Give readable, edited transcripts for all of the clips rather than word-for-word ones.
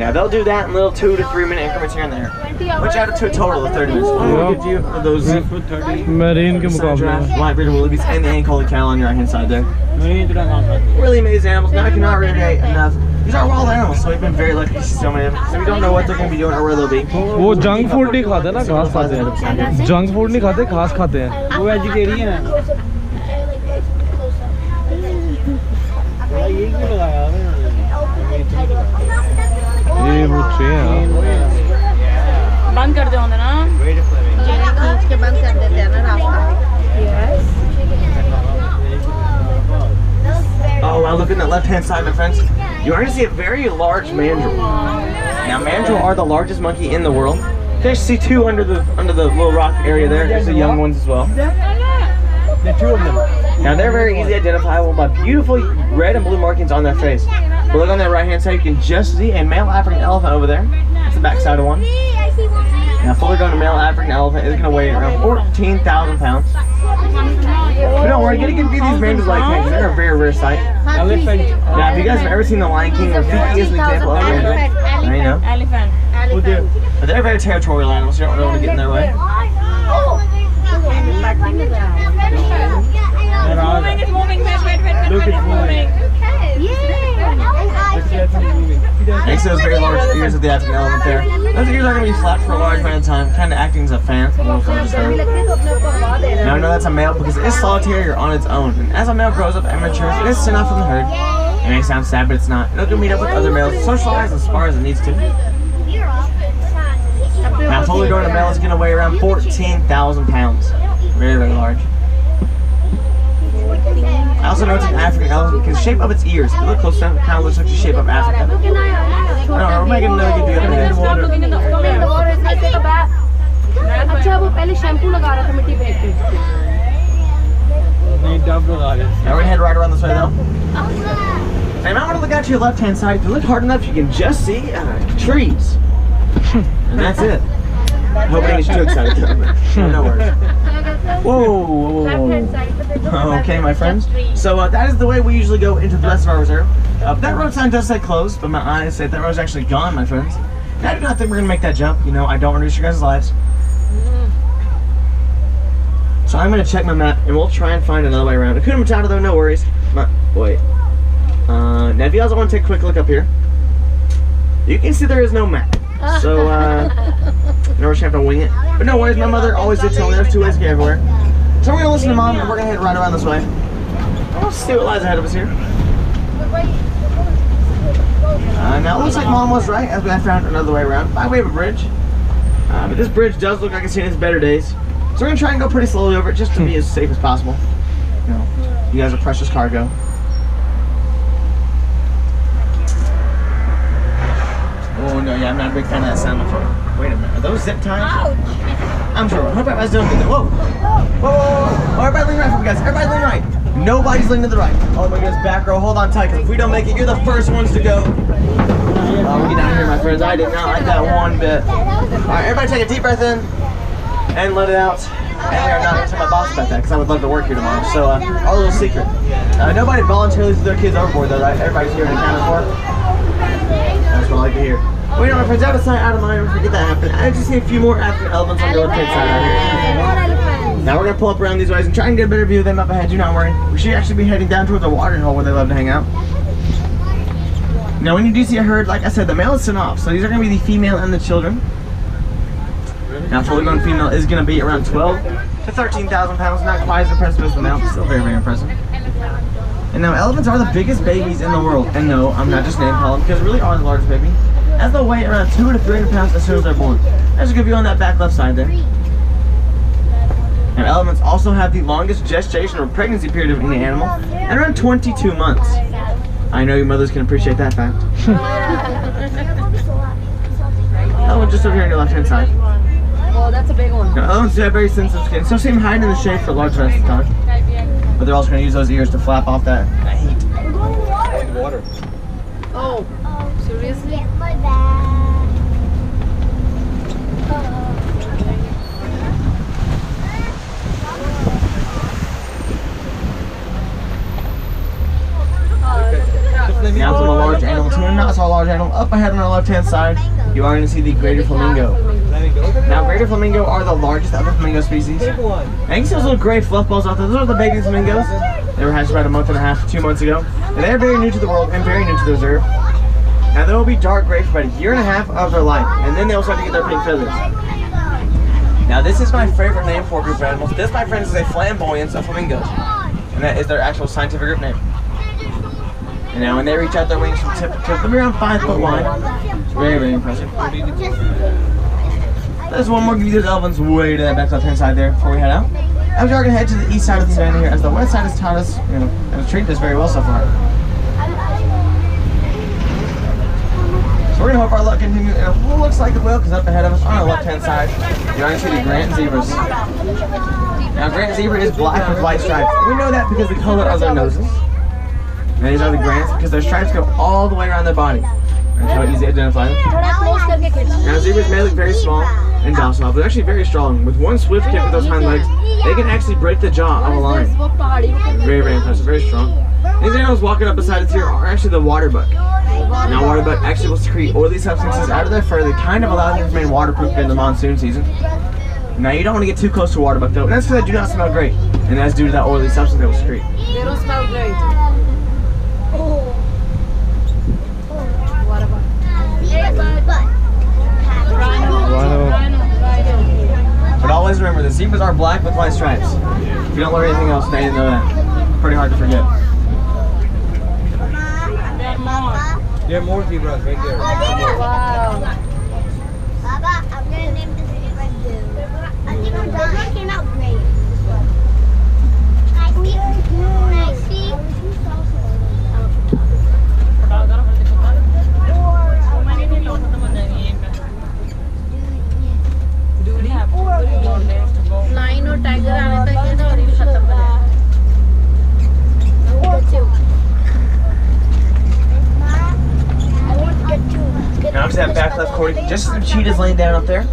Yeah, they'll do that in little 2 to 3 minute increments here and there, which add up to a total of 30 minutes. What gives you those marine white bearded wallabies and the Ankole cow on your right hand side there? Really amazing animals. Now I cannot reiterate enough. These are wild animals, so we've been very lucky to see so many of them. So we don't know what they're going to be doing or where they'll be. वो junk food नहीं खाते ना, घास खाते हैं. Junk food नहीं खाते, घास खाते हैं. वो वेजिटेरियन है. ये वो ट्रे हैं. बंद कर दे होंगे ना. जेल खींच के बंद कर देते हैं ना रास्ता. Oh, wow, look at that left-hand side, my friends. You are going to see a very large mandrill. Now, mandrill are the largest monkey in the world. You can see 2 under the little rock area there. There's the young ones as well. The 2 of them. Now, they're very easily identifiable by beautiful red and blue markings on their face. But look on that right-hand side, you can just see a male African elephant over there. That's the back side of one. Now, fully grown male African elephant is going to weigh around 14,000 pounds. But don't worry, get a good view of these mandrills like things. They're a very rare sight. Elephant. Now, if you guys have ever seen The Lion King, Rafiki is an example of a mandrill. Now you know. Elephant. But they're very territorial animals, so you don't really want to get in their way. It's moving. Look, it's moving. Next to those very large ears of the African elephant there. Those ears are going to be flat for a large amount of time, kind of acting as a fan. Now I know that's a male because it is solitary or on its own. And as a male grows up and matures, it is sent off from the herd. It may sound sad, but it's not. It'll go meet up with other males, socialize as far as it needs to. Now, fully grown male is going to weigh around 14,000 pounds. Very, very large. I also know it's an African elephant because the shape of its ears, if you look close down, it kind of looks like the shape of Africa. I don't know, we're making another good view of it. Now we're going to head right around this way though. And I want to look out to your left hand side. If you look hard enough, you can just see trees. And that's it. I hope I didn't get you too excited. No worries. Whoa. Okay, my friends. So that is the way we usually go into the rest of our reserve. That road sign does say closed, but my eyes say that road's actually gone, my friends. And I do not think we're going to make that jump. You know, I don't want to risk your guys' lives. So I'm going to check my map, and we'll try and find another way around. Hakuna Matata, though, no worries. Wait. Now, if you guys want to take a quick look up here, you can see there is no map. So, you know, we're just going to have to wing it. But no worries, my mother always did tell me there's 2 ways to get everywhere. So we're going to listen to Mom, and we're going to head right around this way. We'll see what lies ahead of us here. Now, it looks like Mom was right, as I found another way around, by way of a bridge. But this bridge does look like it's seen its better days. So we're going to try and go pretty slowly over it, just to be as safe as possible. You know, you guys are precious cargo. Oh no, yeah, I'm not a big fan of that sound before. Wait a minute, are those zip ties? I'm sure. I hope everybody's doing good. Whoa! Oh, everybody lean right for me, guys. Everybody lean right. Nobody's leaning to the right. Oh my goodness, back row, hold on tight, because if we don't make it, you're the first ones to go. Oh, get down here, my friends. I did not like that one bit. Alright, everybody take a deep breath in and let it out. And we are not going to tell my boss about that, because I would love to work here tomorrow. So, our little secret. Nobody voluntarily threw their kids overboard, though, right? Everybody's here and accounted for. That's what I like to hear. Well, you know, my friends, out of sight, out of mind, don't forget that happened. I just see a few more African elephants on the left-hand side right here. Now we're going to pull up around these ways and try and get a better view of them up ahead. Do not worry. We should actually be heading down towards the watering hole where they love to hang out. Now, when you do see a herd, like I said, the male is sent off. So these are going to be the female and the children. Now, fully grown female is going to be around 12 to 13,000 pounds. Not quite as impressive as the male, but still very, very impressive. And now, elephants are the biggest babies in the world. And no, I'm not just name calling because they really are the largest baby. As they'll weigh around 200 to 300 pounds as soon as they're born. There's a good view on that back left side there. And elephants also have the longest gestation or pregnancy period of any animal, at around 22 months. I know your mothers can appreciate that fact. Elephant just over here on your left-hand side. Oh, that's a big one. Now, elephants do have very sensitive skin, so see them hiding in the shade for a large rest of the time. But they're also going to use those ears to flap off that heat. Water. Oh, seriously? Now some of the large animals, not so large animal. Up ahead on our left-hand side, you are going to see the greater flamingo. Now, greater flamingo are the largest of the flamingo species. And you can see those little gray fluff balls out there. Those are the baby flamingos. They were hatched about a month and a half, 2 months ago. And they're very new to the world and very new to the reserve. Now, they will be dark gray for about a year and a half of their life. And then they'll start to get their pink feathers. Now, this is my favorite name for a group of animals. This, my friends, is a flamboyance of flamingos. And that is their actual scientific group name. And now when they reach out their wings from tip to tip, they'll be around 5 foot wide. Very, very impressive. There's one more, give you those elephants way to that back left hand side there before we head out. As we are going to head to the east side of the savannah here, as the west side has taught us, has treated us very well so far. So we're going to hope our luck continues, and it looks like it will, because up ahead of us on our left hand side, you're going to see the Grant zebras. Now, Grant zebra is black with white stripes. We know that because of the color of their noses. And these are the Grants because their stripes go all the way around their body. That's how easy to identify them. Now, zebras may look very small and docile, but they're actually very strong. With one swift kick with those hind legs, they can actually break the jaw of a lion. Very, very impressive, very strong. These animals walking up beside us here are actually the water buck. Now, water buck actually will secrete oily substances out of their fur that kind of allow them to remain waterproof in the monsoon season. Now, you don't want to get too close to water buck though, and that's because they do not smell great, and that's due to that oily substance they will secrete. They don't smell great. But always remember, the zebras are black with white stripes. If you don't learn anything else, now you know that. Pretty hard to forget. There are more zebras right there. Wow. Baba, I'm gonna name this zebra Blue. I think this one came out great. Line और tiger आने तक ये तो और ही खत्म हो Now, obviously, that back left corner, just some cheetahs laying down up there.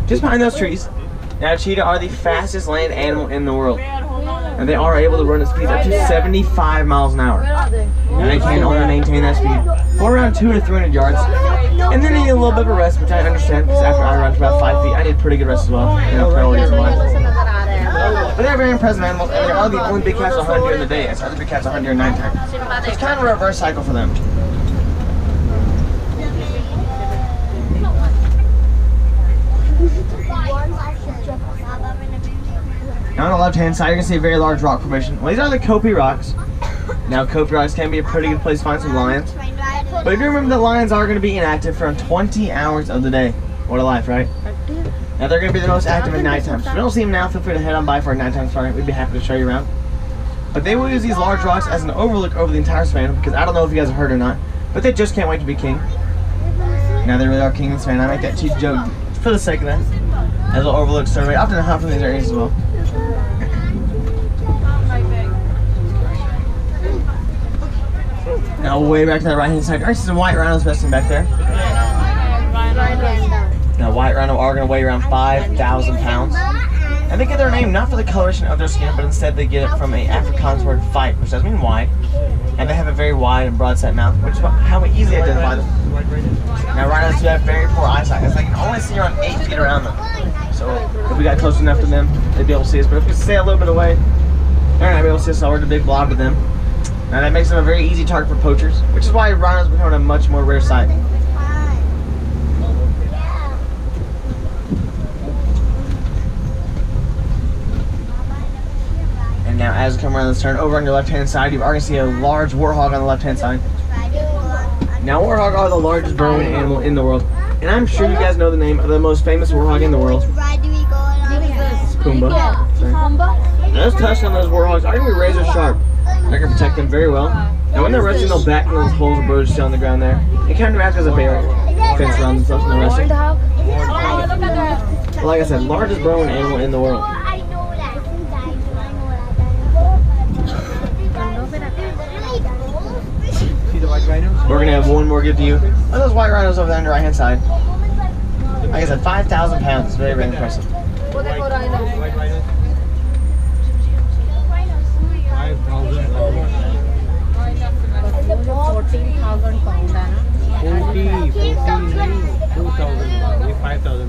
Just behind those trees. Now, cheetah are the fastest land animal in the world. And they are able to run at speeds up to 75 miles an hour. And they can only maintain that speed for around 200 to 300 yards. And then they need a little bit of a rest, which I understand, because after I run for about 5 feet, I need pretty good rest as well. Priorities in life. But they're very impressive animals, and they are the only big cats will hunt during the day, as other big cats will hunt during nighttime. So it's kind of a reverse cycle for them. Now on the left-hand side, you're going to see a very large rock formation. Well, these are the Kopi rocks. Now, Kopi rocks can be a pretty good place to find some lions. But do remember that lions are going to be inactive for around 20 hours of the day. What a life, right? Now, they're going to be the most active at nighttime. So if you don't see them now, feel free to head on by for a nighttime safari. We'd be happy to show you around. But they will use these large rocks as an overlook over the entire savannah, because I don't know if you guys have heard or not, but they just can't wait to be king. Now, they really are king of the savannah. I make that cheap joke for the sake of that. As an overlook survey, often hunt from these areas as well. Now way back to the right hand side, I see some white rhinos resting back there. Now white rhino are going to weigh around 5,000 pounds. And they get their name not for the coloration of their skin, but instead they get it from an Afrikaans word fight, which does mean wide. And they have a very wide and broad set mouth, which is how we easily identify them. Now rhinos do have very poor eyesight, as they can only see around 8 feet around them. So if we got close enough to them, they'd be able to see us. But if we stay a little bit away, they're not able to see us, so we're a big blob to them. Now that makes them a very easy target for poachers, which is why rhinos become a much more rare sight. And now as we come around this turn, over on your left-hand side, you are going to see a large warthog on the left-hand side. Now warthog are the largest burrowing animal in the world. And I'm sure you guys know the name of the most famous warthog in the world. It's Pumbaa. Now those tusks on those warthogs are going to be razor sharp. They're going to protect them very well. Now when they're resting, they'll back into those holes and burrows still on the ground there. It kind of acts as a barrier. Fence around themselves when they're resting. Well, like I said, largest burrowing animal in the world. We're going to have one more give to you. Look at those white rhinos over there on the right hand side. Like I said, 5,000 pounds. It's very, very impressive. जो 14,000 pound है ना 2,000 ये 5,000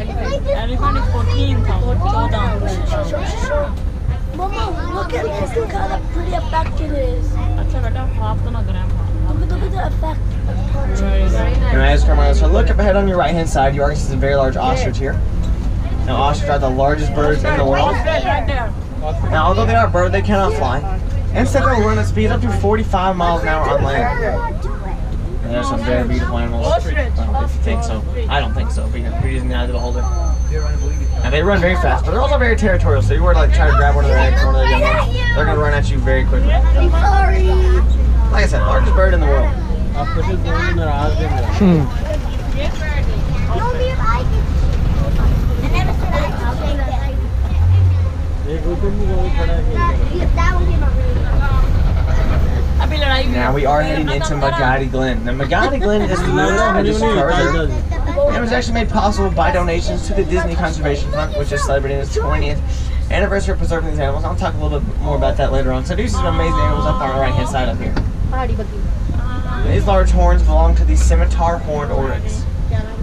elephant is 14,000 Mama, look at this. Look how pretty effect it is. अच्छा बेटा half तो ना ग्राम Look at the effect. very nice And as Carmela, so look up ahead on your right hand side, you are going to see a very large ostrich here. Now ostrich are the largest birds in the world. right there Now although they are a bird, they cannot fly. Instead they'll run at speeds up to 45 miles an hour on land. And there's some very beautiful animals. I don't know if you think so. I don't think so, but you're using the eye of the beholder. Now they run very fast, but they're also very territorial, so you were to like try to grab one of their eggs or one of their young ones, they're going to run at you very quickly. I'm sorry. Like I said, largest bird in the world. Official going naraz hai mera No, me if I can. I never said I could say that. ek hukum bhi koi khada hai That one came out really good. अभी लड़ाई Now we are heading into Magadi Glen. Now Magadi Glen is the just further. It was actually made possible by donations to the Disney Conservation Fund, which is celebrating its 20th anniversary of preserving these animals. I'll talk a little bit more about that later on. So these are some amazing animals up on our right hand side up here. These large horns belong to the scimitar horned oryx.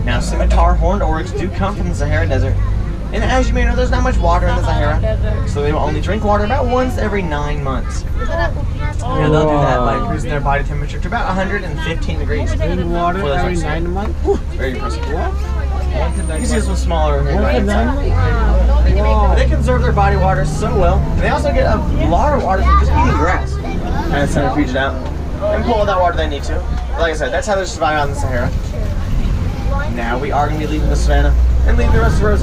Now scimitar horned oryx do come from the Sahara Desert. And as you may know, there's not much water in the Sahara, so they will only drink water about once every 9 months. Now they'll do that by increasing their body temperature to about 115 degrees. drink water every 9 months Very impressive. what You can see this one smaller over here. once Right a 9 inside. months wow They conserve their body water so well, and they also get a lot of water from just eating grass. And centrifuge it out and pull all that water they need to. But like I said, that's how they survive out in the Sahara. Now we are going to be leaving the savannah and leave the rest of Rosa